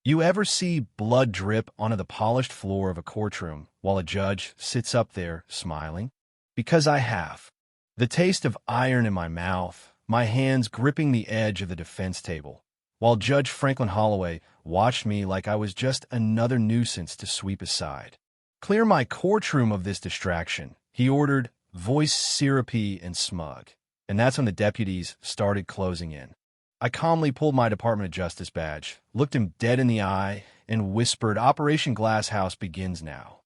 You ever see blood drip onto the polished floor of a courtroom while a judge sits up there smiling? Because I have. The taste of iron in my mouth, my hands gripping the edge of the defense table, while Judge Franklin Holloway watched me like I was just another nuisance to sweep aside. "Clear my courtroom of this distraction," he ordered, voice syrupy and smug. And that's when the deputies started closing in. I calmly pulled my Department of Justice badge, looked him dead in the eye, and whispered, "Operation Glass House begins now."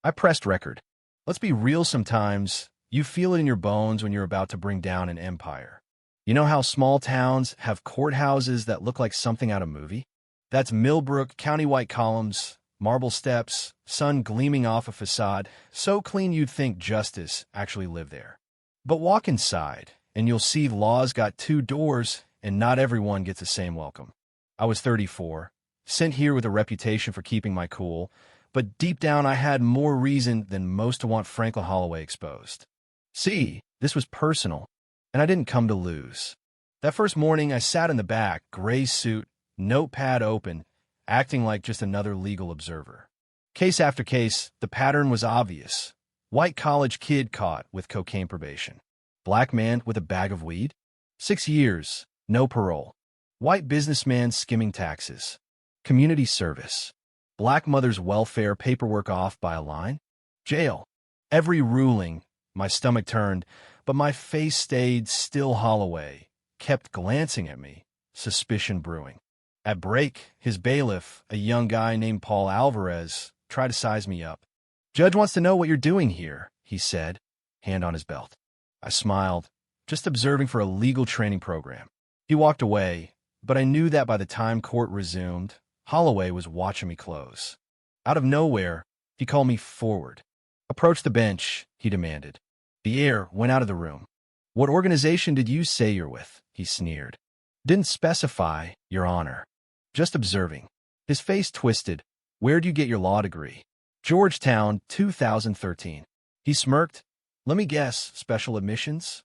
I pressed record. Let's be real sometimes. You feel it in your bones when you're about to bring down an empire. You know how small towns have courthouses that look like something out of a movie? That's Millbrook, county white columns, marble steps, sun gleaming off a facade, so clean you'd think justice actually lived there. But walk inside, and you'll see law's got two doors, and not everyone gets the same welcome. I was 34, sent here with a reputation for keeping my cool, but deep down I had more reason than most to want Franklin Holloway exposed. See, this was personal, and I didn't come to lose. That first morning, I sat in the back, gray suit, notepad open, acting like just another legal observer. Case after case, the pattern was obvious. White college kid caught with cocaine probation. Black man with a bag of weed. 6 years, no parole. White businessman skimming taxes. Community service. Black mother's welfare paperwork off by a line. Jail. Every ruling, my stomach turned, but my face stayed still. Holloway kept glancing at me, suspicion brewing. At break, his bailiff, a young guy named Paul Alvarez, tried to size me up. "Judge wants to know what you're doing here," he said, hand on his belt. I smiled, just observing for a legal training program. He walked away, but I knew that by the time court resumed, Holloway was watching me close. Out of nowhere, he called me forward. "Approach the bench," he demanded. The air went out of the room. "What organization did you say you're with?" he sneered. "Didn't specify, Your Honor. Just observing." His face twisted. "Where'd you get your law degree?" "Georgetown, 2013. He smirked. "Let me guess, special admissions?"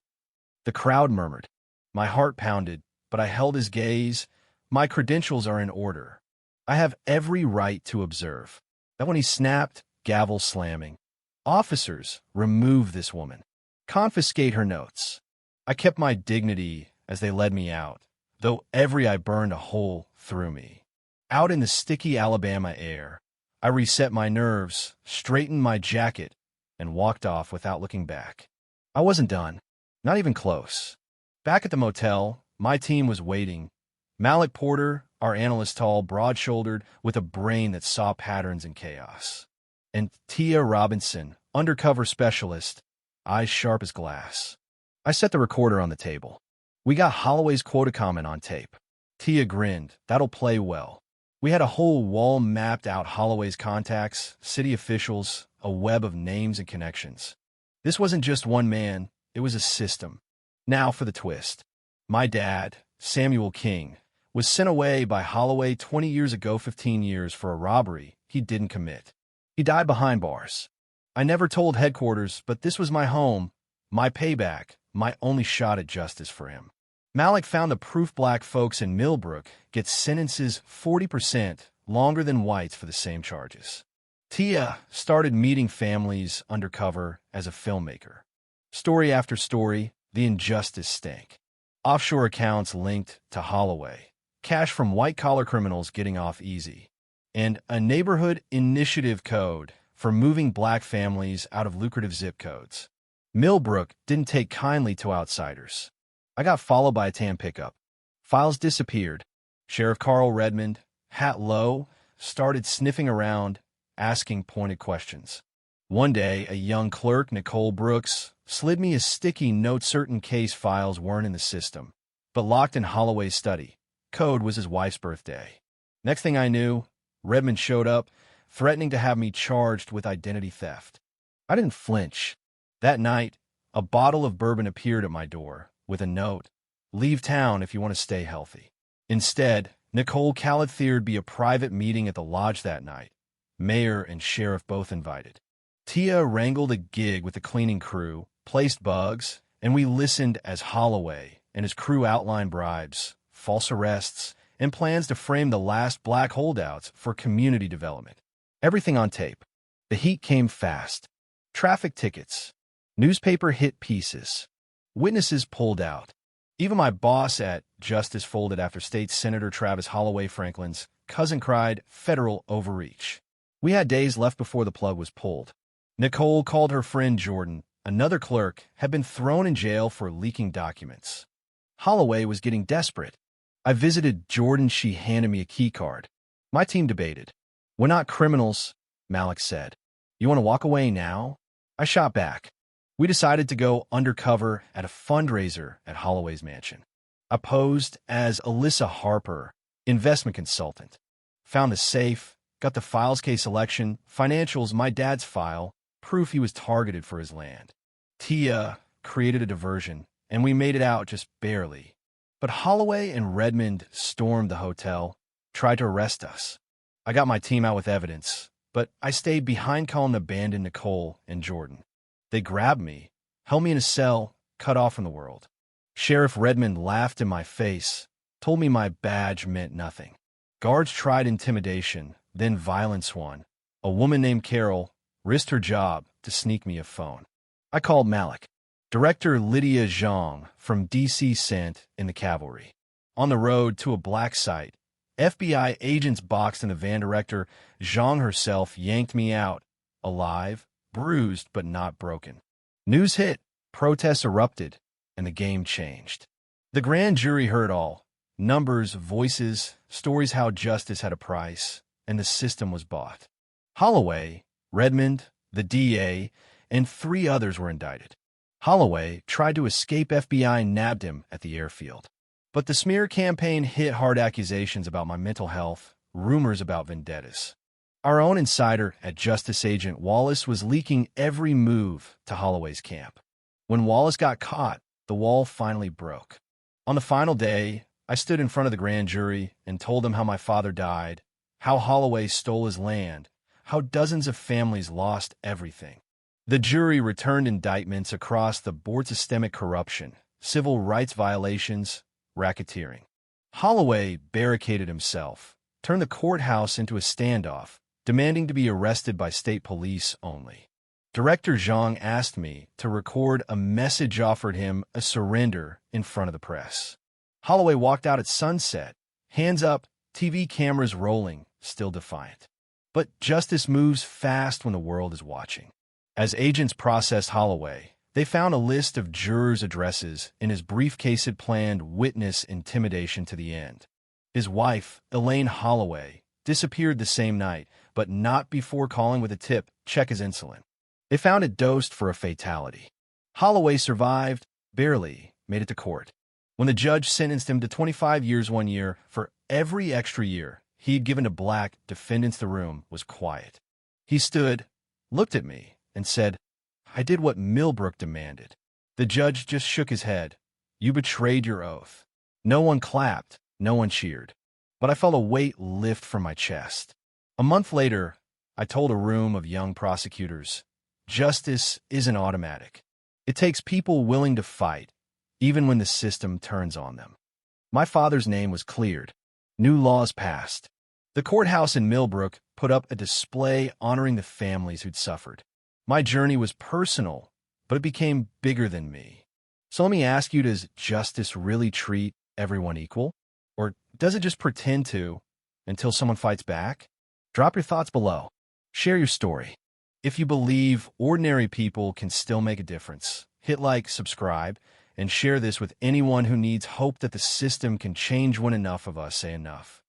The crowd murmured. My heart pounded, but I held his gaze. "My credentials are in order. I have every right to observe." Then when he snapped, gavel slamming. "Officers, remove this woman. Confiscate her notes." I kept my dignity as they led me out, though every eye burned a hole through me. Out in the sticky Alabama air, I reset my nerves, straightened my jacket, and walked off without looking back. I wasn't done. Not even close. Back at the motel, my team was waiting. Malik Porter, our analyst, tall, broad-shouldered, with a brain that saw patterns in chaos. And Tia Robinson, undercover specialist, eyes sharp as glass. I set the recorder on the table. "We got Holloway's quota comment on tape." Tia grinned. "That'll play well." We had a whole wall mapped out Holloway's contacts, city officials, a web of names and connections. This wasn't just one man, it was a system. Now for the twist. My dad, Samuel King, was sent away by Holloway 20 years ago, 15 years, for a robbery he didn't commit. He died behind bars. I never told headquarters, but this was my home, my payback, my only shot at justice for him. Malik found the proof. Black folks in Millbrook get sentences 40% longer than whites for the same charges. Tia started meeting families undercover as a filmmaker. Story after story, the injustice stank. Offshore accounts linked to Holloway, cash from white-collar criminals getting off easy, and a neighborhood initiative code for moving black families out of lucrative zip codes. Millbrook didn't take kindly to outsiders. I got followed by a tan pickup. Files disappeared. Sheriff Carl Redmond, hat low, started sniffing around, asking pointed questions. One day, a young clerk, Nicole Brooks, slid me a sticky note. Certain case files weren't in the system, but locked in Holloway's study. Code was his wife's birthday. Next thing I knew, Redmond showed up, threatening to have me charged with identity theft. I didn't flinch. That night, a bottle of bourbon appeared at my door with a note: "Leave town if you want to stay healthy." Instead, Nicole called there'd be a private meeting at the lodge that night. Mayor and sheriff both invited. Tia wrangled a gig with the cleaning crew, placed bugs, and we listened as Holloway and his crew outlined bribes, false arrests, and plans to frame the last black holdouts for community development. Everything on tape. The heat came fast. Traffic tickets. Newspaper hit pieces. Witnesses pulled out. Even my boss at Justice folded after State Senator Travis Holloway Franklin's cousin cried federal overreach. We had days left before the plug was pulled. Nicole called her friend Jordan. Another clerk had been thrown in jail for leaking documents. Holloway was getting desperate. I visited Jordan. She handed me a key card. My team debated. "We're not criminals," Malik said. "You want to walk away now?" I shot back. We decided to go undercover at a fundraiser at Holloway's mansion. I posed as Alyssa Harper, investment consultant. Found the safe, got the files case selection, financials, my dad's file, proof he was targeted for his land. Tia created a diversion, and we made it out just barely. But Holloway and Redmond stormed the hotel, tried to arrest us. I got my team out with evidence, but I stayed behind calling abandoned Nicole and Jordan. They grabbed me, held me in a cell, cut off from the world. Sheriff Redmond laughed in my face, told me my badge meant nothing. Guards tried intimidation, then violence won. A woman named Carol risked her job to sneak me a phone. I called Malik. Director Lydia Zhang from D.C. sent in the cavalry. On the road to a black site, FBI agents boxed in the van. Director Zhang herself yanked me out, alive, bruised but not broken. News hit, protests erupted, and the game changed. The grand jury heard all. Numbers, voices, stories how justice had a price, and the system was bought. Holloway, Redmond, the DA, and 3 others were indicted. Holloway tried to escape. FBI nabbed him at the airfield. But the smear campaign hit hard. Accusations about my mental health, rumors about vendettas. Our own insider at Justice Agent Wallace was leaking every move to Holloway's camp. When Wallace got caught, the wall finally broke. On the final day, I stood in front of the grand jury and told them how my father died, how Holloway stole his land, how dozens of families lost everything. The jury returned indictments across the board: systemic corruption, civil rights violations, racketeering. Holloway barricaded himself, turned the courthouse into a standoff, demanding to be arrested by state police only. Director Zhang asked me to record a message, offered him a surrender in front of the press. Holloway walked out at sunset, hands up, TV cameras rolling, still defiant. But justice moves fast when the world is watching. As agents processed Holloway, they found a list of jurors' addresses in his briefcase. Had planned witness intimidation to the end. His wife, Elaine Holloway, disappeared the same night, but not before calling with a tip: check his insulin. They found it dosed for a fatality. Holloway survived, barely made it to court. When the judge sentenced him to 25 years 1 year for every extra year he had given to black defendants, the room was quiet. He stood, looked at me, and said, "I did what Millbrook demanded." The judge just shook his head. "You betrayed your oath." No one clapped, no one cheered. But I felt a weight lift from my chest. A month later, I told a room of young prosecutors, justice isn't automatic. It takes people willing to fight, even when the system turns on them. My father's name was cleared. New laws passed. The courthouse in Millbrook put up a display honoring the families who'd suffered. My journey was personal, but it became bigger than me. So let me ask you, does justice really treat everyone equal? Or does it just pretend to until someone fights back? Drop your thoughts below. Share your story. If you believe ordinary people can still make a difference, hit like, subscribe, and share this with anyone who needs hope that the system can change when enough of us say enough.